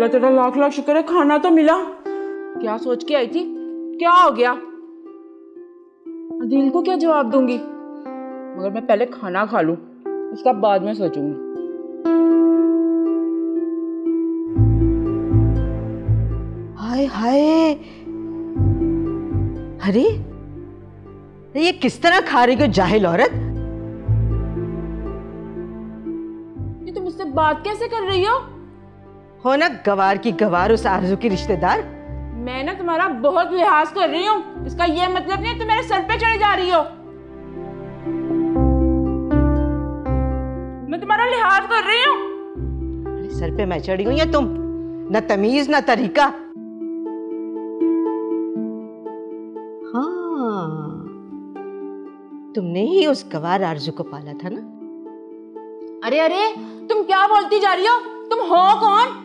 अल्लाह तेरा लाख लाख शुक्र है, खाना तो मिला। क्या सोच के आई थी, क्या हो गया? अदील को क्या जवाब दूंगी? मगर मैं पहले खाना खा लूं, उसका बाद में सोचूंगी। हाय हाय, अरे ये किस तरह खा रही हो जाहिल औरत? ये तुम मुझसे बात कैसे कर रही हो ना गवार की गवार, उस आरजू की रिश्तेदार। मैं ना तुम्हारा बहुत लिहाज कर रही हूँ, इसका ये मतलब नहीं तुम मेरे सर पे चढ़े जा रही हो। मैं तुम्हारा लिहाज कर रही हूँ। अरे सर पे मैं चढ़ी हूँ या तुम? न तमीज न तरीका। हाँ, तुमने ही उस गवार आरजू को पाला था ना? अरे अरे, तुम क्या बोलती जा रही हो? तुम हो कौन?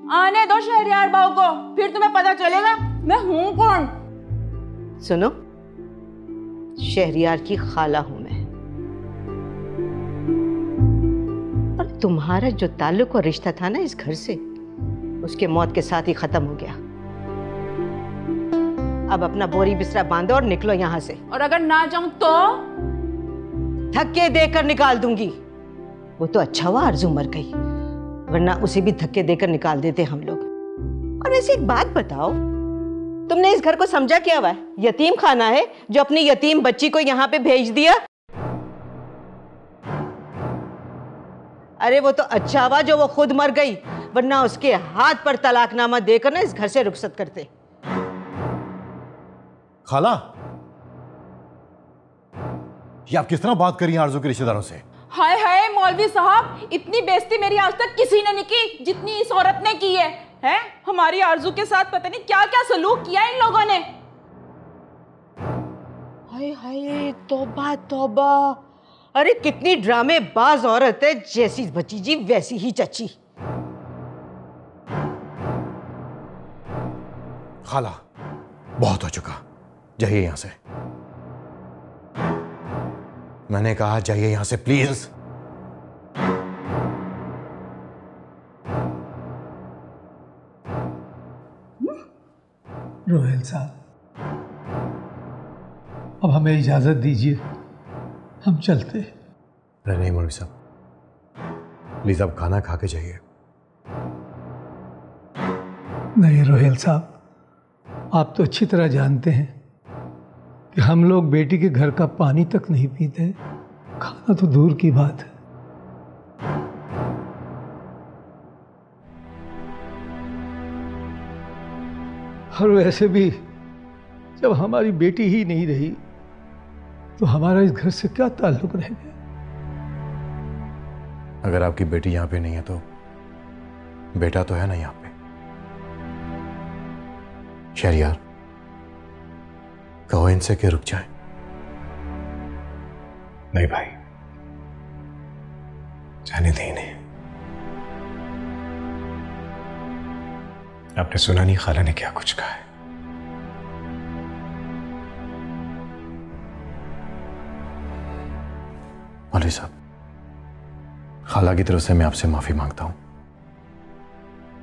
आने दो शहरयार बाबू को, फिर तुम्हें पता चलेगा मैं हूं कौन। सुनो, शहरयार की खाला हूं मैं, और तुम्हारा जो ताल्लुक और रिश्ता था ना इस घर से, उसके मौत के साथ ही खत्म हो गया। अब अपना बोरी बिस्तरा बांधो और निकलो यहां से। और अगर ना जाऊं तो? धक्के देकर निकाल दूंगी। वो तो अच्छा हुआ आरजू मर गई, वरना उसे भी धक्के देकर निकाल देते हम लोग। और वैसे एक बात बताओ, तुमने इस घर को समझा क्या हुआ है? यतीम खाना है जो अपनी यतीम बच्ची को यहां पे भेज दिया? अरे वो तो अच्छा हुआ जो वो खुद मर गई, वरना उसके हाथ पर तलाकनामा देकर ना इस घर से रुखसत करते। खाला, ये आप किस तरह बात करी हैं आरजू के रिश्तेदारों से? हाय हाय मौलवी साहब, इतनी बेइज्जती मेरी आज तक किसी ने नहीं की जितनी इस औरत ने की है। हैं? हमारी आरजू के साथ पता नहीं क्या क्या सलूक किया इन लोगों ने। हाय हाय, तौबा तौबा। अरे कितनी ड्रामेबाज औरत है, जैसी भतीजी वैसी ही चची। खाला, बहुत हो चुका, जाइए यहां से। मैंने कहा जाइए यहां से प्लीज। रोहेल साहब, अब हमें इजाजत दीजिए, हम चलते। अरे नहीं मौलवी साहब, प्लीज आप खाना खा के जाइए। नहीं रोहेल साहब, आप तो अच्छी तरह जानते हैं कि हम लोग बेटी के घर का पानी तक नहीं पीते, खाना तो दूर की बात है। और वैसे भी जब हमारी बेटी ही नहीं रही तो हमारा इस घर से क्या ताल्लुक रह गया? अगर आपकी बेटी यहां पे नहीं है तो बेटा तो है ना यहां पे। शहरयार, कहो इनसे कि रुक जाए। नहीं भाई, जाने दें इन्हें। आपने सुना नहीं खाला ने क्या कुछ कहा है? मौलवी साहब, खाला की तरफ से मैं आपसे माफी मांगता हूं।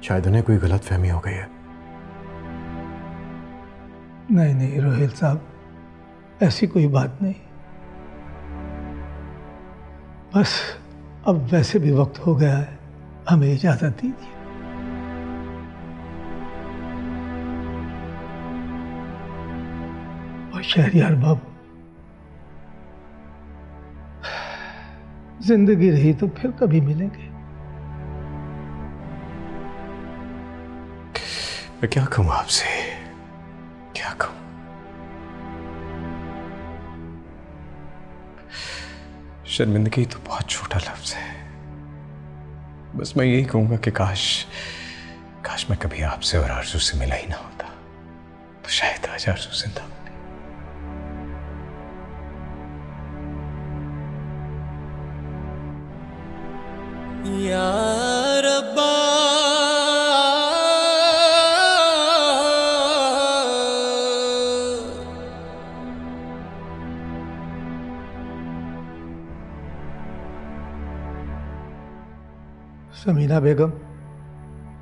शायद उन्हें कोई गलतफहमी हो गई है। नहीं नहीं रोहेल साहब, ऐसी कोई बात नहीं। बस अब वैसे भी वक्त हो गया है, हमें इजाजत दीजिए। और शहरयार बाबू, जिंदगी रही तो फिर कभी मिलेंगे। मैं क्या कहूं आपसे, क्या कहूं? शर्मिंदगी तो बहुत छोटा लफ्ज है। बस मैं यही कहूंगा कि काश मैं कभी आपसे और आरजू से मिला ही ना होता, तो शायद आज आरजू जिंदा होती। या रब्बा समीना बेगम,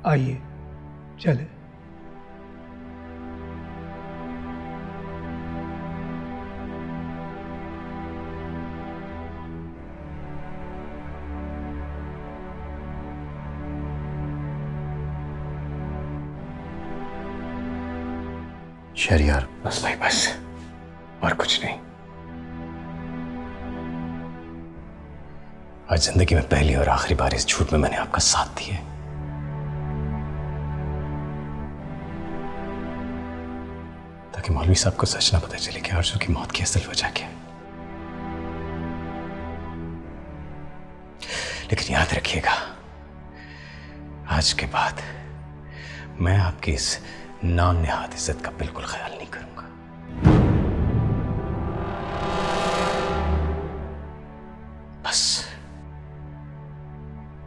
आइए। चले। शहरयार, बस भाई बस, और कुछ नहीं। आज जिंदगी में पहली और आखिरी बार इस झूठ में मैंने आपका साथ दिया है। ताकि मौलवी साहब को सच ना पता चले कि आरज़ू की मौत की असल वजह क्या है। लेकिन याद रखिएगा, आज के बाद मैं आपकी इस नाम निहाद इज्जत का बिल्कुल ख्याल नहीं करूंगा। बस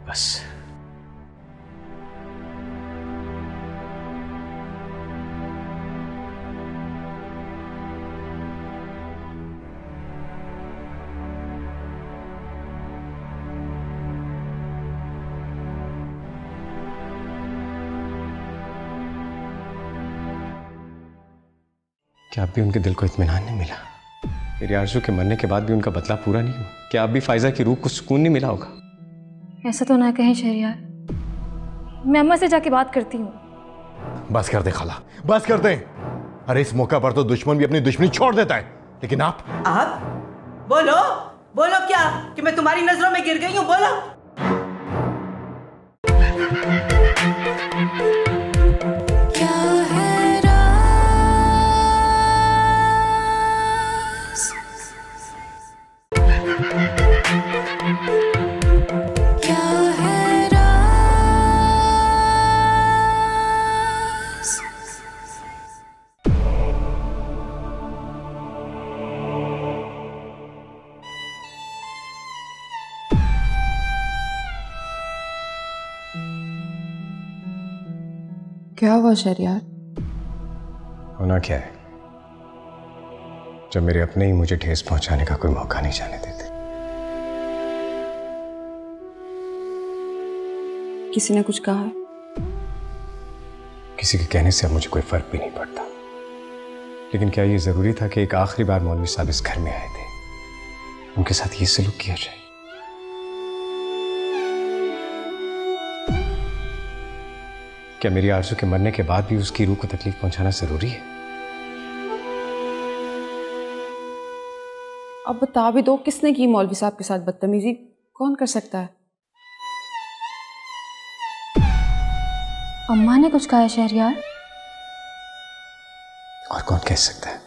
बस क्या अब भी उनके दिल को इत्मीनान नहीं मिला? मेरी आरज़ू के मरने के बाद भी उनका बदला पूरा नहीं हुआ? क्या अब भी फायजा की रूह को सुकून नहीं मिला होगा? ऐसा तो ना कहें शहरयार, मैं अम्मा से जाके बात करती हूँ। बस कर दे खाला, बस कर दे। अरे इस मौका पर तो दुश्मन भी अपनी दुश्मनी छोड़ देता है, लेकिन आप बोलो बोलो, क्या कि मैं तुम्हारी नजरों में गिर गई हूँ? बोलो। क्या हुआ शहरयार? होना क्या है, जब मेरे अपने ही मुझे ठेस पहुंचाने का कोई मौका नहीं जाने देते। किसी ने कुछ कहा है? किसी के कहने से अब मुझे कोई फर्क भी नहीं पड़ता, लेकिन क्या ये जरूरी था कि एक आखिरी बार मौलवी साहब इस घर में आए थे, उनके साथ ये सलूक किया जाए? क्या मेरी आरज़ू के मरने के बाद भी उसकी रूह को तकलीफ पहुंचाना जरूरी है? अब बता भी दो, किसने की मौलवी साहब के साथ बदतमीजी? कौन कर सकता है? अम्मा ने कुछ कहा है शहरयार? और कौन कह सकता है?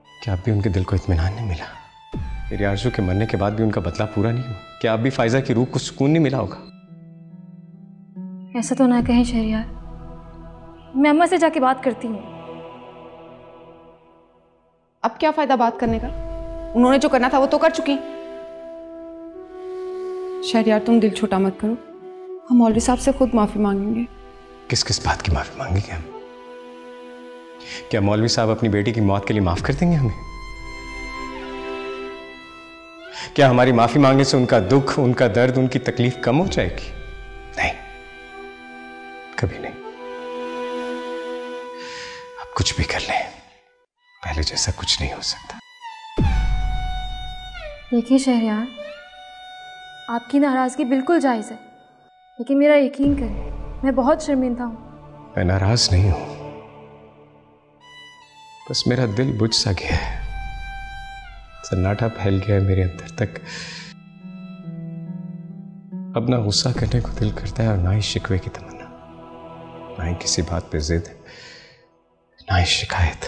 क्या अब भी उनके दिल को इत्मीनान नहीं मिला? मेरी आरज़ू के मरने के बाद भी उनका बदला पूरा नहीं हुआ? क्या अब भी फायजा की रूह को सुकून नहीं मिला होगा? ऐसा तो ना कहें शहरयार, मैं अम्मा से जाके बात करती हूँ। अब क्या फायदा बात करने का? उन्होंने जो करना था वो तो कर चुकी। शहरयार तुम दिल छोटा मत करो, हम मौलवी साहब से खुद माफी मांगेंगे। किस किस बात की माफी मांगेंगे हम? क्या मौलवी साहब अपनी बेटी की मौत के लिए माफ कर देंगे हमें? क्या हमारी माफी मांगने से उनका दुख, उनका दर्द, उनकी तकलीफ कम हो जाएगी? नहीं, कभी नहीं। अब कुछ भी कर लें, पहले जैसा कुछ नहीं हो सकता। देखिए शहरयार, आपकी नाराजगी बिल्कुल जायज है, लेकिन मेरा यकीन करें, मैं बहुत शर्मिंदा हूँ। मैं नाराज नहीं हूं, बस मेरा दिल बुझ सा गया है, सन्नाटा फैल गया है मेरे अंदर तक। अब ना गुस्सा करने को दिल करता है और ना ही शिकवे की तमन्ना, ना ही किसी बात पे जिद, ना ही शिकायत।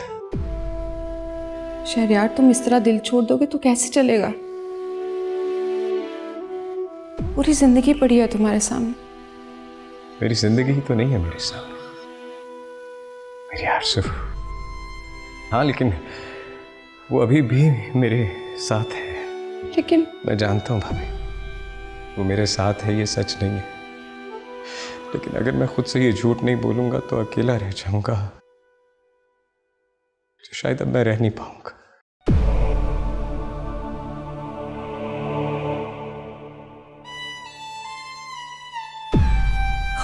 शहरयार तुम इस तरह दिल छोड़ दोगे तो कैसे चलेगा? पूरी जिंदगी पड़ी है तुम्हारे सामने। मेरी जिंदगी ही तो नहीं है मेरे सामने, मेरी आरज़ू। हाँ, लेकिन वो अभी भी मेरे साथ है। लेकिन मैं जानता हूँ भाभी, वो मेरे साथ है, ये सच नहीं है, लेकिन अगर मैं खुद से ये झूठ नहीं बोलूंगा तो अकेला रह जाऊंगा, तो शायद अब मैं रह नहीं पाऊंगा।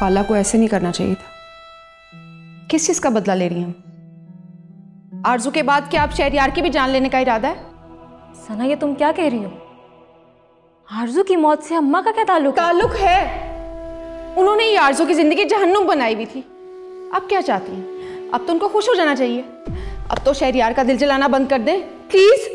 खाला को ऐसे नहीं करना चाहिए था। किस चीज का बदला ले रही हैं? आरजू के बाद क्या आप शहरयार की भी जान लेने का इरादा है? सना, ये तुम क्या कह रही हो? आरजू की मौत से अम्मा का क्या ताल्लुक है? ताल्लुक है। उन्होंने ये आरजू की जिंदगी जहन्नुम बनाई हुई थी। अब क्या चाहती हैं? अब तो उनको खुश हो जाना चाहिए। अब तो शहरयार का दिल जलाना बंद कर दें प्लीज।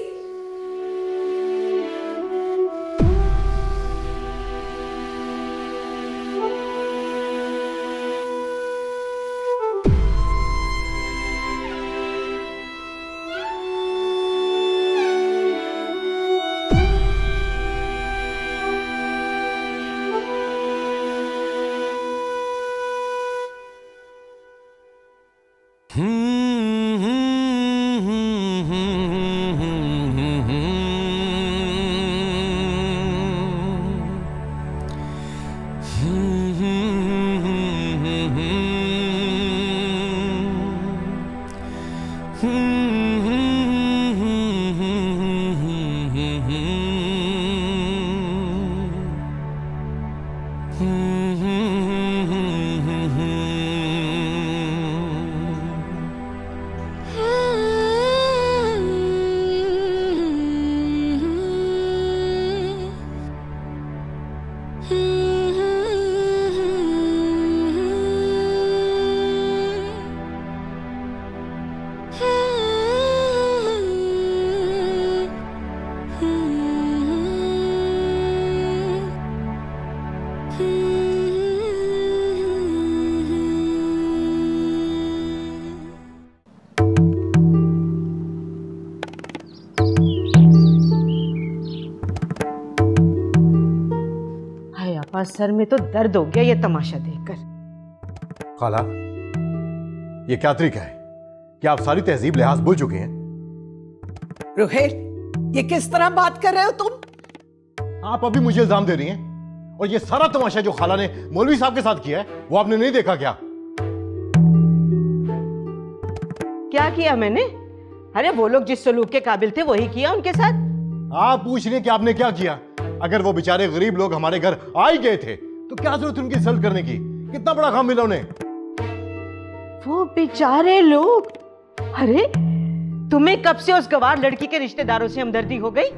सर में तो दर्द हो गया ये तमाशा देखकर। खाला, ये क्या तरीका है? क्या आप सारी तहजीब लिहाज भूल चुके हैं? रुहेल, ये किस तरह बात कर रहे हो तुम? आप अभी मुझे इल्जाम दे रही हैं? और ये सारा तमाशा जो खाला ने मौलवी साहब के साथ किया है, वो आपने नहीं देखा क्या? क्या किया मैंने? अरे वो लोग जिस सलूक के काबिल थे वही किया उनके साथ। आप पूछ रही हैं कि आपने क्या किया? अगर वो बेचारे गरीब लोग हमारे घर आ ही गए थे तो क्या जरूरत उनकी इंसल्ट करने की? कितना बड़ा काम मिला उन्हें। वो बेचारे लोग? अरे तुम्हें कब से उस गवार लड़की के रिश्तेदारों से हमदर्दी हो गई?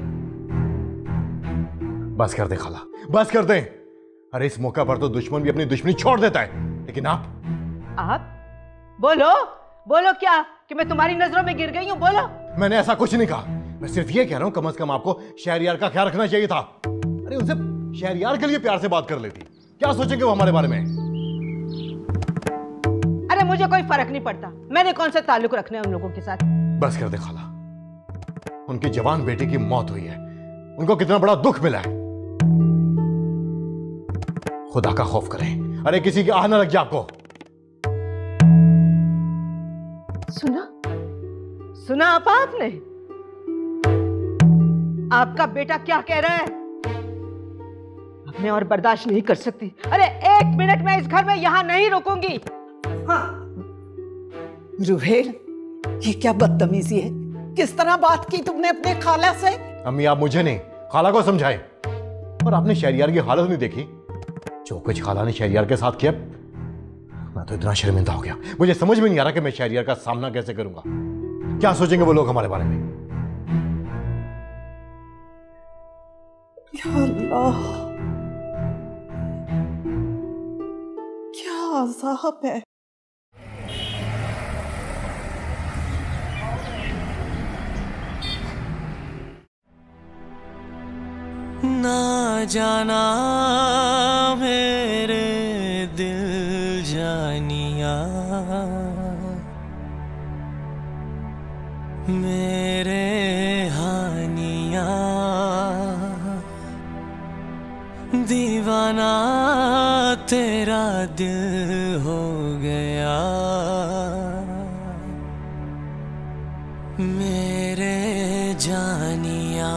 बस कर दे खाला, बस कर दे। अरे इस मौका पर तो दुश्मन भी अपनी दुश्मनी छोड़ देता है, लेकिन आप बोलो बोलो, क्या कि मैं तुम्हारी नजरों में गिर गई हूं? बोलो। मैंने ऐसा कुछ नहीं कहा, मैं सिर्फ ये कह रहा हूं कम से कम आपको शहरयार का ख्याल रखना चाहिए था। अरे उनसे शहरयार के लिए प्यार से बात कर लेती। क्या सोचेंगे वो हमारे बारे में? अरे मुझे कोई फर्क नहीं पड़ता, मैंने कौन सा ताल्लुक रखना है उन लोगों के साथ। बस कर दे खाला, उनकी जवान बेटी की मौत हुई है, उनको कितना बड़ा दुख मिला है। खुदा का खौफ करें, अरे किसी की आह ना लग जाए आपको। सुना आपने? आपका बेटा क्या कह रहा है? अब मैं और बर्दाश्त नहीं कर सकती। अरे 1 मिनट में इस घर में यहां नहीं रुकूंगी। हाँ। रुहेल, ये क्या बदतमीजी है? किस तरह बात की तुमने अपने खाला से? अम्मी, आप मुझे नहीं खाला को समझाएं। और आपने शहरयार की हालत नहीं देखी? जो कुछ खाला ने शहरयार के साथ किया, मैं तो इतना शर्मिंदा हो गया, मुझे समझ में नहीं आ रहा कि मैं शहरयार का सामना कैसे करूंगा। क्या सोचेंगे वो लोग हमारे बारे में? या अल्लाह, क्या अज़ाब है। ना जाना मेरे दिल जानिया, मेरे हानिया, दीवाना तेरा दिल हो गया, मेरे जानिया।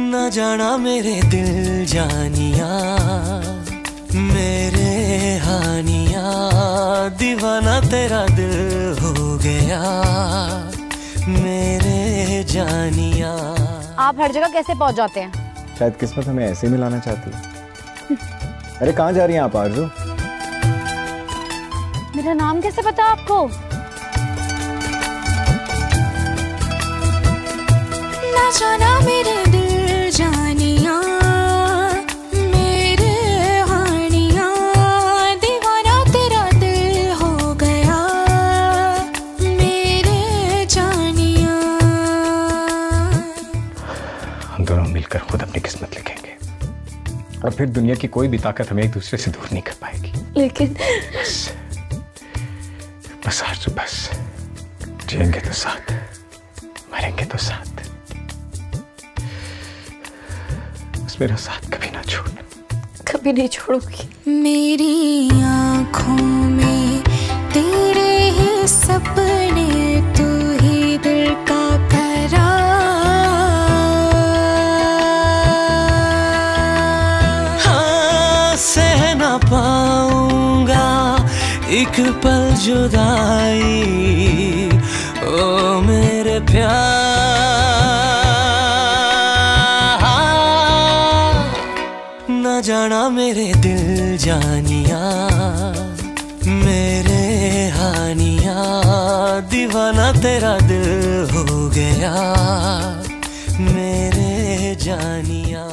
ना जाना मेरे दिल जानिया, मेरे हानिया, दीवाना तेरा दिल हो गया, जानिया। आप हर जगह कैसे पहुंच जाते हैं? शायद किस्मत हमें ऐसे ही मिलाना चाहती है। अरे कहाँ जा रही हैं आप आरज़ू? मेरा नाम कैसे पता आपको? ना जाना मेरे दिल जानिया, मेरे हानिया, दीवाना तेरा दिल हो गया, मेरे जानिया। हम दोनों मिलकर खुद अपनी किस्मत लिखेंगे और फिर दुनिया की कोई भी ताकत हमें एक दूसरे से दूर नहीं कर पाएगी। लेकिन बस आरज़ू, बस जिएंगे तो साथ, मरेंगे तो साथ। बस मेरा साथ कभी ना छोड़ना। कभी नहीं छोड़ूंगी। मेरी आँखों में तेरे ही सपने, तू ही दिल का करार। हाँ, सह ना पाऊंगा एक पल जुदाई, ओ मेरे प्यार। ना जाना मेरे दिल जानिया, मेरे हानिया, दीवाना तेरा दिल हो गया, मेरे जानिया।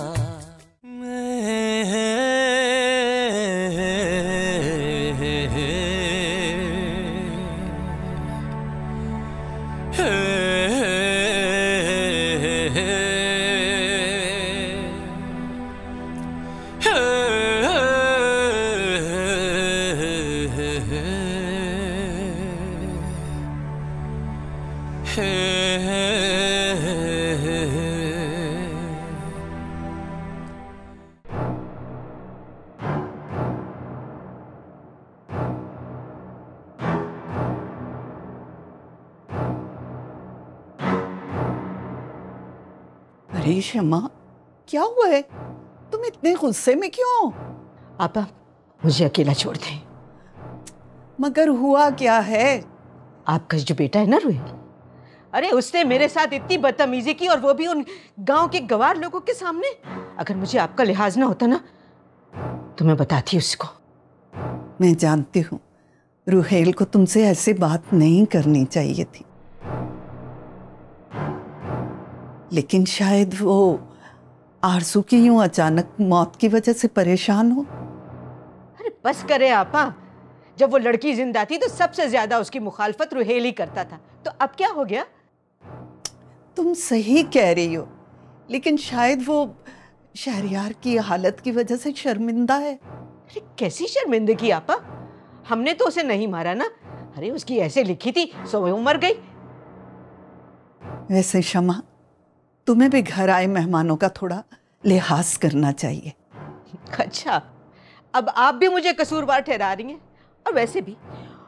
अरे शमा, क्या हुआ है? तुम इतने गुस्से में क्यों? आपा, मुझे अकेला छोड़ दें। मगर हुआ क्या है? आपका जो बेटा है ना रोहिल, अरे उसने मेरे साथ इतनी बदतमीजी की, और वो भी उन गांव के गवार लोगों के सामने। अगर मुझे आपका लिहाज ना होता ना तो मैं बताती उसको। मैं जानती हूँ रुहेल को तुमसे ऐसी बात नहीं करनी चाहिए थी, लेकिन शायद वो आरज़ू की यूं अचानक मौत की वजह से परेशान हो। अरे बस करे आपा, जब वो लड़की जिंदा थी तो सबसे ज्यादा उसकी मुखालफत रुहेल ही करता था, तो अब क्या हो गया? तुम सही कह रही हो, लेकिन शायद वो शहरयार की हालत की वजह से शर्मिंदा है। अरे कैसी शर्मिंदगी आपा? हमने तो उसे नहीं मारा ना। अरे उसकी ऐसे लिखी थी सो वो मर गई। वैसे शमा, तुम्हें भी घर आए मेहमानों का थोड़ा लिहाज करना चाहिए। अच्छा, अब आप भी मुझे कसूरवार ठहरा रही हैं। और वैसे भी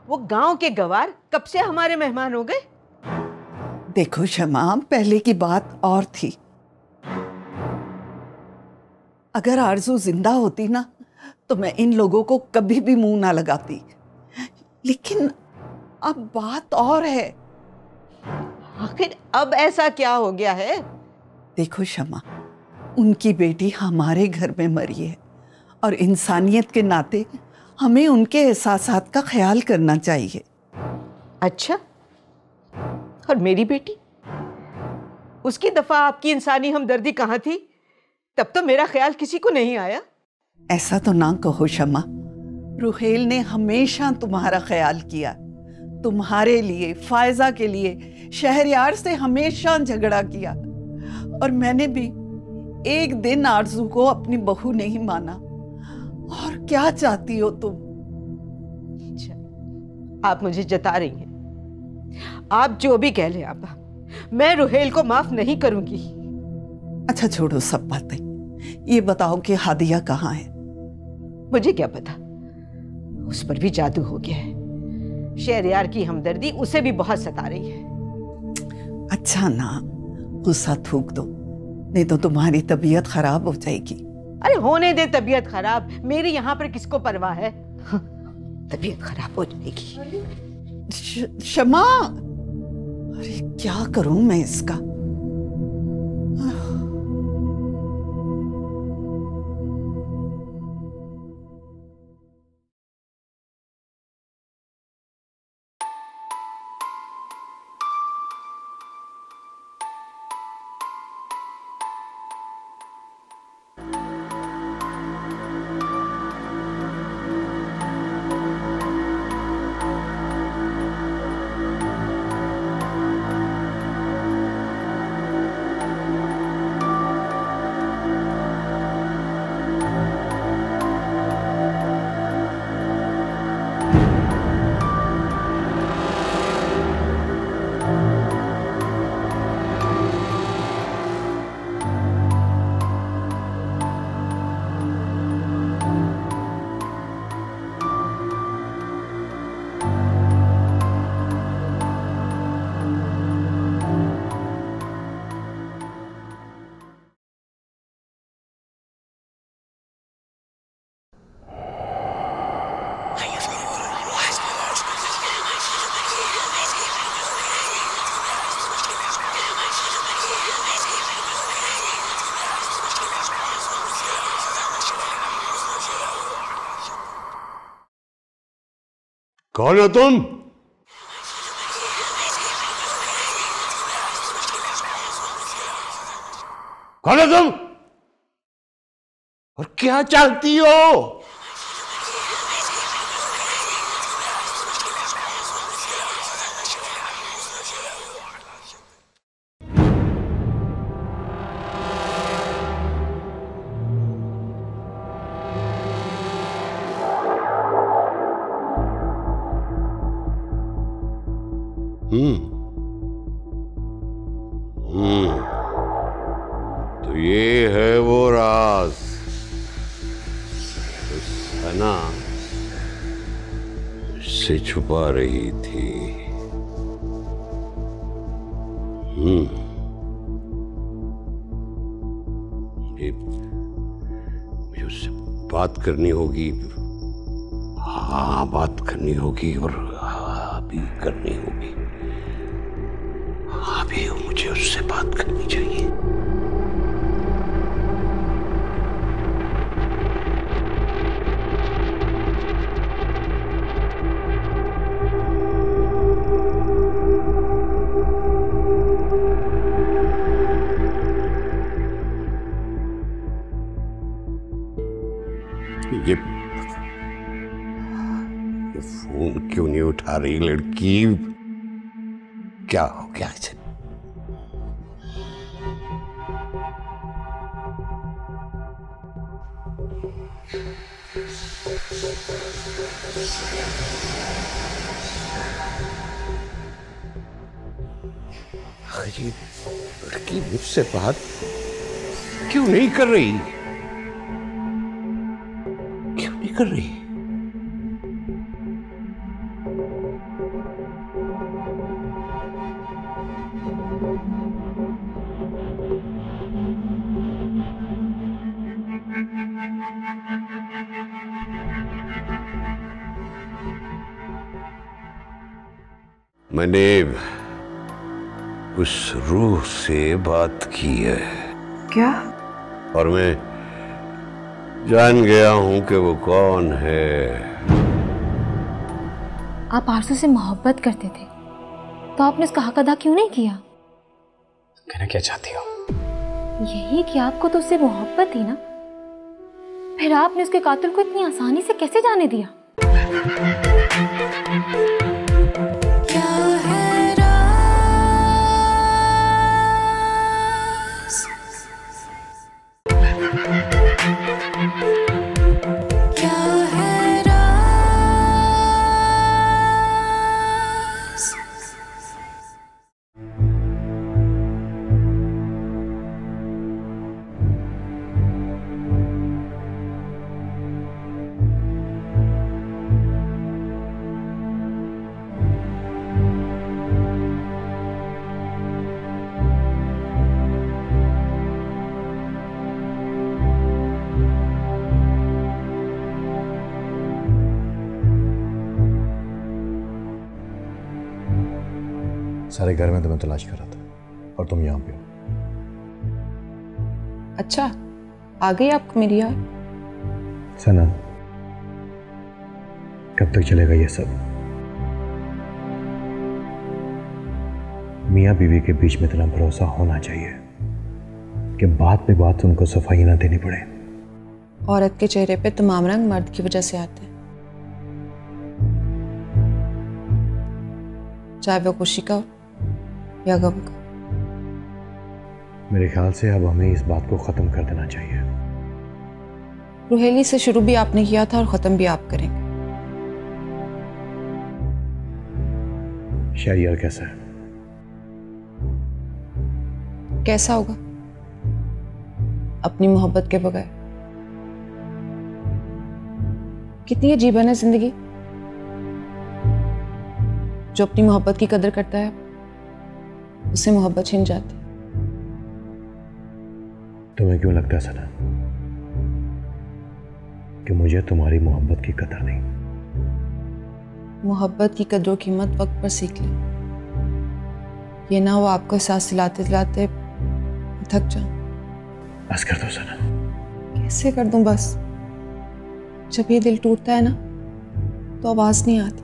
वो गांव के गवार कब से हमारे मेहमान हो गए? देखो शमा, पहले की बात और थी। अगर आरज़ू जिंदा होती ना तो मैं इन लोगों को कभी भी मुंह ना लगाती, लेकिन अब बात और है। आखिर अब ऐसा क्या हो गया है? देखो शमा, उनकी बेटी हमारे घर में मरी है, और इंसानियत के नाते हमें उनके एहसासात का ख्याल करना चाहिए। अच्छा, और मेरी बेटी? उसकी दफा आपकी इंसानी हमदर्दी कहाँ थी? तब तो मेरा ख्याल किसी को नहीं आया। ऐसा तो ना कहो शमा, रुहेल ने हमेशा तुम्हारा ख्याल किया। तुम्हारे लिए, फायजा के लिए शहरयार से हमेशा झगड़ा किया, और मैंने भी एक दिन आरज़ू को अपनी बहू नहीं माना। और क्या चाहती हो तुम? अच्छा, आप मुझे जता रही हैं। आप जो भी कह लें आपा, मैं रुहेल को माफ नहीं करूंगी। अच्छा छोड़ो सब बातें, ये बताओ कि हादिया कहाँ है? मुझे क्या पता, उस पर भी जादू हो गया है। शहरयार की हमदर्दी उसे भी बहुत सता रही है। अच्छा ना, गुस्सा थूक दो, नहीं तो तुम्हारी तबीयत खराब हो जाएगी। अरे होने दे तबीयत खराब, मेरी यहाँ पर किसको परवाह है? तबीयत खराब हो जाएगी। शमा, अरे क्या करूं मैं इसका? कौन हो तुम? कौन हो तुम और क्या चाहती हो? तो ये है वो राज सना से छुपा रही थी। मुझे उससे बात करनी होगी। हाँ, बात करनी होगी और अभी करनी होगी। अभी मुझे उससे बात करनी चाहिए। ये फोन क्यों नहीं उठा रही लड़की? क्या हो गया इसे? ये लड़की मुझसे बात क्यों नहीं कर रही? क्यों नहीं कर रही? मैंने उस रूह से बात की है। क्या? और मैं जान गया हूं कि वो कौन है। आप आरज़ू से मोहब्बत करते थे तो आपने उसका हक अदा क्यों नहीं किया? कहना क्या चाहती हो? यही कि आपको तो उससे मोहब्बत थी ना, फिर आपने उसके कातिल को इतनी आसानी से कैसे जाने दिया? सारे घर में तुम्हें तलाश कर रहा था और तुम यहाँ पे हो। अच्छा, आ गई आपको मेरी याद? सना, कब तक चलेगा ये सब? मियाँ बीवी के बीच में इतना भरोसा होना चाहिए कि बात पे बात उनको सफाई ना देनी पड़े। औरत के चेहरे पे तमाम रंग मर्द की वजह से आते हैं, चाहे वो खुशी का हो या गम का। मेरे ख्याल से अब हमें इस बात को खत्म कर देना चाहिए। रुहेली से शुरू भी आपने किया था और खत्म भी आप करेंगे। शहरियार कैसा है? कैसा होगा अपनी मोहब्बत के बगैर? कितनी अजीब है ना जिंदगी। जो अपनी मोहब्बत की कदर करता है उससे मोहब्बत छिन जाती। तुम्हें क्यों लगता है सना कि मुझे तुम्हारी मोहब्बत की कदर नहीं? मोहब्बत की कदर कीमत वक्त पर सीख ले, ये ना वो आपको एहसास दिलाते दिलाते थक जाऊं। बस कर दो सना। कैसे कर दूं बस? जब ये दिल टूटता है ना तो आवाज नहीं आती।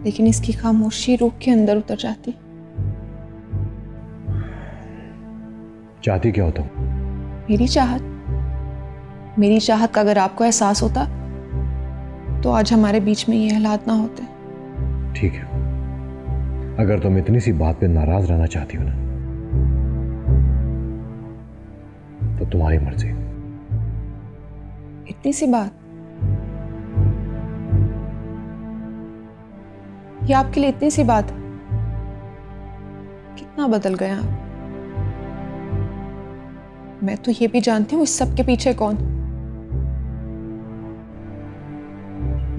लेकिन इसकी खामोशी रूह के अंदर उतर जाती। चाहती क्या हो तुम? मेरी चाहत का अगर आपको एहसास होता तो आज हमारे बीच में ये हालात ना होते। ठीक है, अगर तुम इतनी सी बात पे नाराज रहना चाहती हो ना, तो तुम्हारी मर्जी। इतनी सी बात? ये आपके लिए इतनी सी बात? कितना बदल गया आप। मैं तो ये भी जानती हूँ इस सब के पीछे कौन,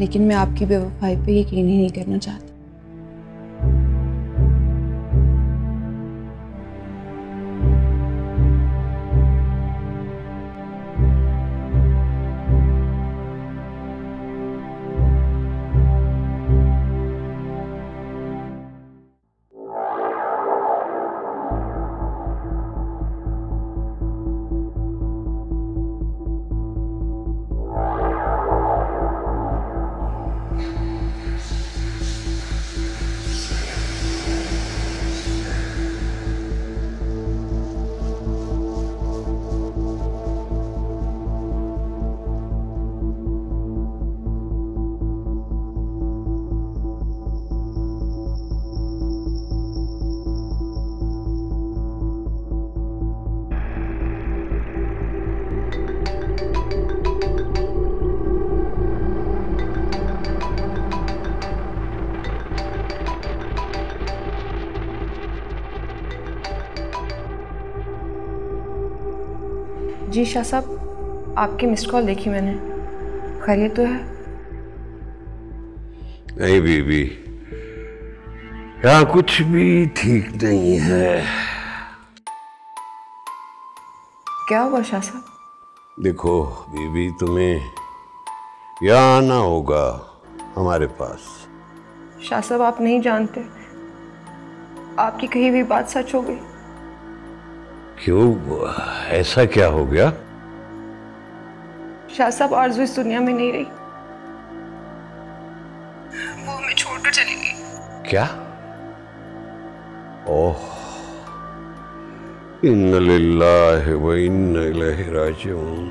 लेकिन मैं आपकी बेवफाई पे यकीन ही नहीं करना चाहती। जी शाह साहब, आपकी मिस्ड कॉल देखी मैंने। खैरियत तो है? नहीं बीबी, यहाँ कुछ भी ठीक नहीं है। क्या हुआ शाह साहब? देखो बीबी, तुम्हें यहाँ आना होगा हमारे पास। शाह साहब, आप नहीं जानते, आपकी कही हुई बात सच हो गई। क्यों, ऐसा क्या हो गया? शाह साहब, आरज़ू इस दुनिया में नहीं रही, वो हमें छोड़कर चली गई। क्या? ओह, इन्ना लिल्लाहि व इन्ना इलैहि राजिऊन।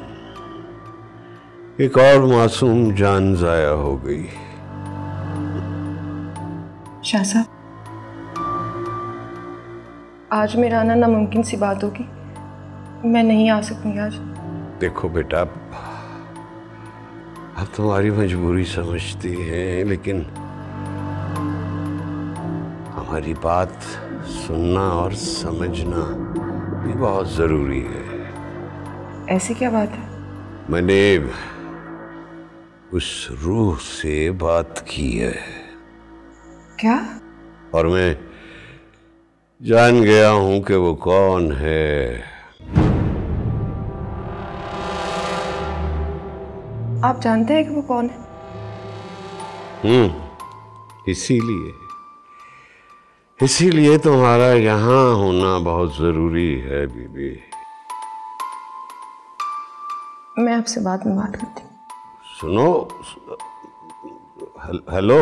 एक और मासूम जान जाया हो गई। शाह साहब, आज मेरा आना नामुमकिन सी बात होगी, मैं नहीं आ सकूंगी आज। देखो बेटा, अब तुम्हारी मजबूरी समझती हैं, लेकिन हमारी बात सुनना और समझना भी बहुत जरूरी है। ऐसी क्या बात है? मैंने उस रूह से बात की है। क्या? और मैं जान गया हूं कि वो कौन है। आप जानते हैं कि वो कौन है? इसीलिए तुम्हारा यहाँ होना बहुत जरूरी है बीबी। मैं आपसे बाद में बात करती हूँ। सुनो, हेलो,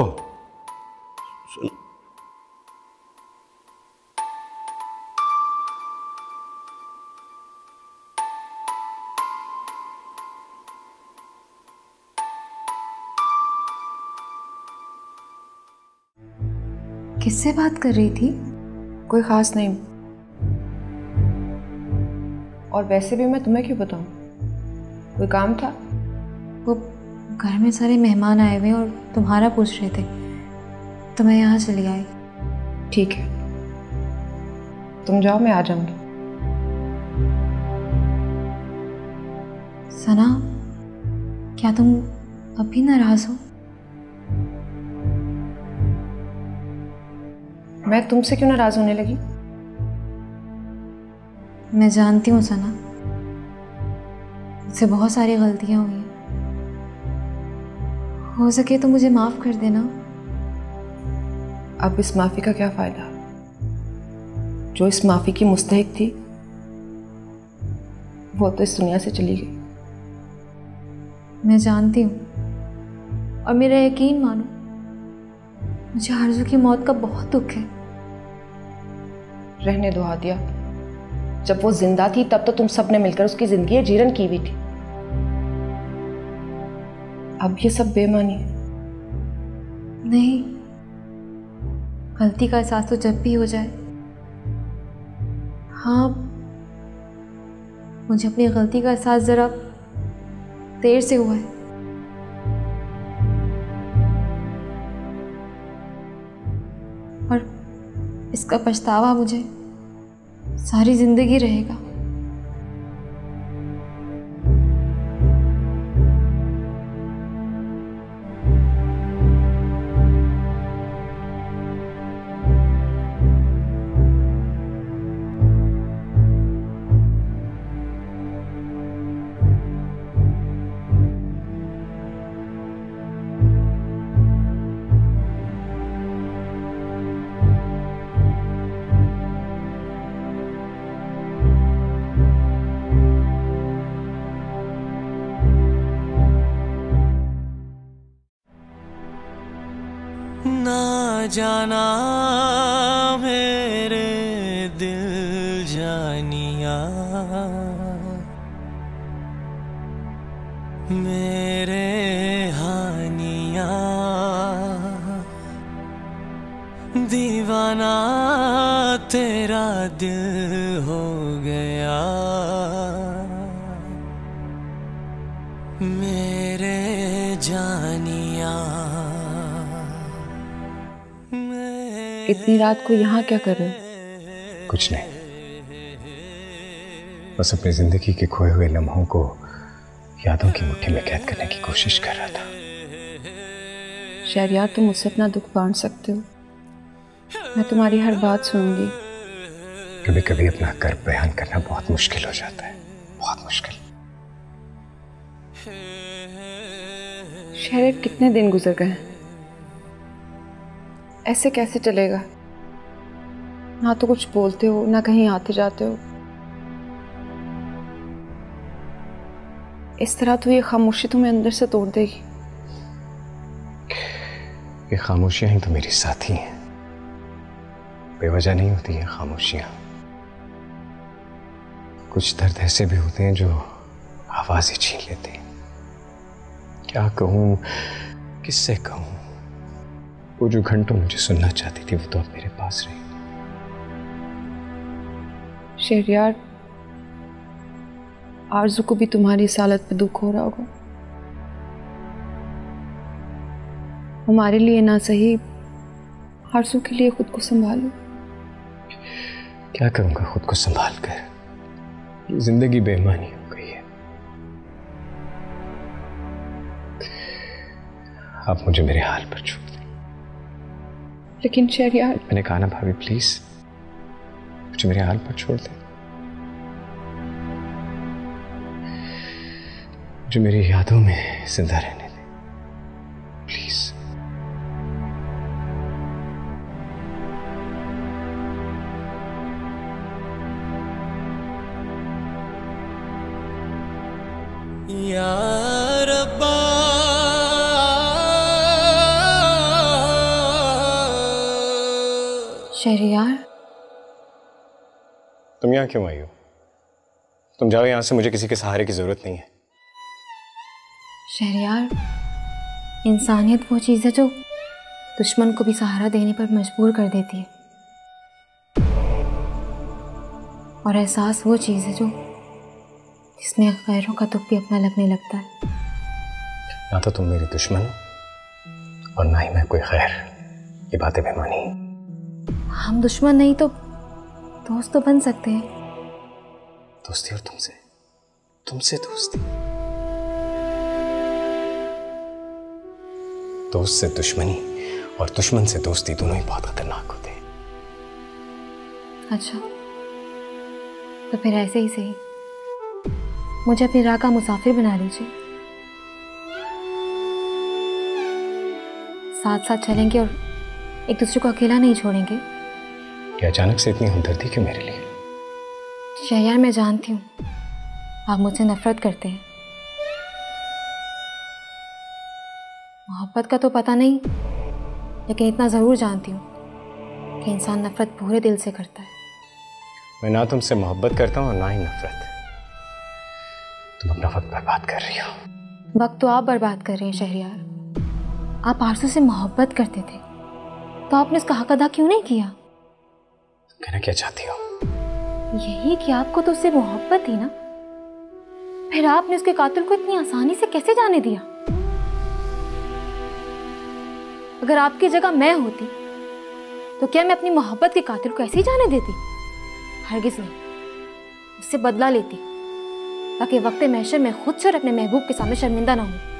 किससे बात कर रही थी? कोई खास नहीं, और वैसे भी मैं तुम्हें क्यों बताऊं? कोई काम था? वो घर में सारे मेहमान आए हुए और तुम्हारा पूछ रहे थे, तो मैं यहाँ चली आई। ठीक है, तुम जाओ, मैं आ जाऊंगी। सना, क्या तुम अभी नाराज हो? मैं तुमसे क्यों नाराज होने लगी? मैं जानती हूँ सना, मुझसे बहुत सारी गलतियां हुई हैं। हो सके तो मुझे माफ कर देना। अब इस माफी का क्या फायदा? जो इस माफी की मुस्तहिक थी वो तो इस दुनिया से चली गई। मैं जानती हूँ, और मेरा यकीन मानो, मुझे आरज़ू की मौत का बहुत दुख है। रहने दो हादिया, जब वो जिंदा थी तब तो तुम सबने मिलकर उसकी जिंदगी जीरन की हुई थी। अब ये सब बेमानी है। नहीं, गलती का एहसास तो जब भी हो जाए। हाँ, मुझे अपनी गलती का एहसास ज़रा देर से हुआ है। और इसका पछतावा मुझे सारी जिंदगी रहेगा। ना जाना मेरे दिल जानिया, मेरे हानिया, दीवाना तेरा दिल हो गया, मेरे जानिया। इतनी रात को यहाँ क्या कर रहे हो? कुछ नहीं, बस अपनी जिंदगी के खोए हुए लम्हों को यादों की मुट्ठी में कैद करने की कोशिश कर रहा था। शहरयार, तुम मुझसे अपना दुख बांट सकते हो, मैं तुम्हारी हर बात सुनूंगी। कभी कभी अपना कर्ब बयान करना बहुत मुश्किल हो जाता है, बहुत मुश्किल। शहर, कितने दिन गुजर गए, ऐसे कैसे चलेगा? ना तो कुछ बोलते हो, ना कहीं आते जाते हो। इस तरह तो ये खामोशी तुम्हें अंदर से तोड़ देगी। ये खामोशियां ही तो मेरी साथी हैं, बेवजह नहीं होती ये खामोशियां। कुछ दर्द ऐसे भी होते हैं जो आवाज ही छीन लेते हैं। क्या कहूं, किससे कहूं? वो जो घंटों मुझे सुनना चाहती थी वो तो अब मेरे पास रही। शहरयार, आरज़ू को भी तुम्हारी इस हालत पे दुख हो रहा होगा। हमारे लिए ना सही, आरज़ू के लिए खुद को संभालो। क्या करूंगा खुद को संभाल कर? ये जिंदगी बेईमानी हो गई है। आप मुझे मेरे हाल पर छोड़ दें। लेकिन शहरयार, मैंने कहा ना भाभी, प्लीज मुझे मेरे हाल पर छोड़ दें। मुझे मेरी यादों में जिंदा रहने दें, प्लीज। या रब्बा, शहरयार, तुम यहाँ क्यों आई हो? तुम जाओ यहाँ से, मुझे किसी के सहारे की जरूरत नहीं है। शहरयार, इंसानियत वो चीज़ है जो दुश्मन को भी सहारा देने पर मजबूर कर देती है, और एहसास वो चीज़ है जो जिसमें गैरों का दुख भी अपना लगने लगता है। ना तो तुम मेरी दुश्मन हो और ना ही मैं कोई खैर। ये बातें बेमानी हैं। हम दुश्मन नहीं तो दोस्त तो बन सकते हैं। दोस्ती और तुमसे दोस्ती, दोस्त से दुश्मनी और दुश्मन से दोस्ती दोनों ही बहुत खतरनाक होते हैं। अच्छा, तो फिर ऐसे ही सही, मुझे अपनी राह का मुसाफिर बना लीजिए। साथ साथ चलेंगे और एक दूसरे को अकेला नहीं छोड़ेंगे। क्या अचानक से इतनी हमदर्दी क्यों मेरे लिए? शहरयार, मैं जानती हूँ आप मुझसे नफरत करते हैं। मोहब्बत का तो पता नहीं, लेकिन इतना ज़रूर जानती हूँ कि इंसान नफरत पूरे दिल से करता है। मैं ना तुमसे मोहब्बत करता हूँ और ना ही नफरत। तुम अपना वक्त बर्बाद कर रही हो। वक्त तो आप बर्बाद कर रहे हैं शहरयार। आप आरज़ू से मोहब्बत करते थे तो आपने उसका हक अदा क्यों नहीं किया? कहना क्या चाहती हो? यही कि आपको तो उससे मोहब्बत थी ना, फिर आपने उसके कातिल को इतनी आसानी से कैसे जाने दिया? अगर आपकी जगह मैं होती तो क्या मैं अपनी मोहब्बत के कातिल को ऐसे ही जाने देती? हरगिज नहीं, उससे बदला लेती ताकि वक्त महशर में खुद से और अपने महबूब के सामने शर्मिंदा ना हूं।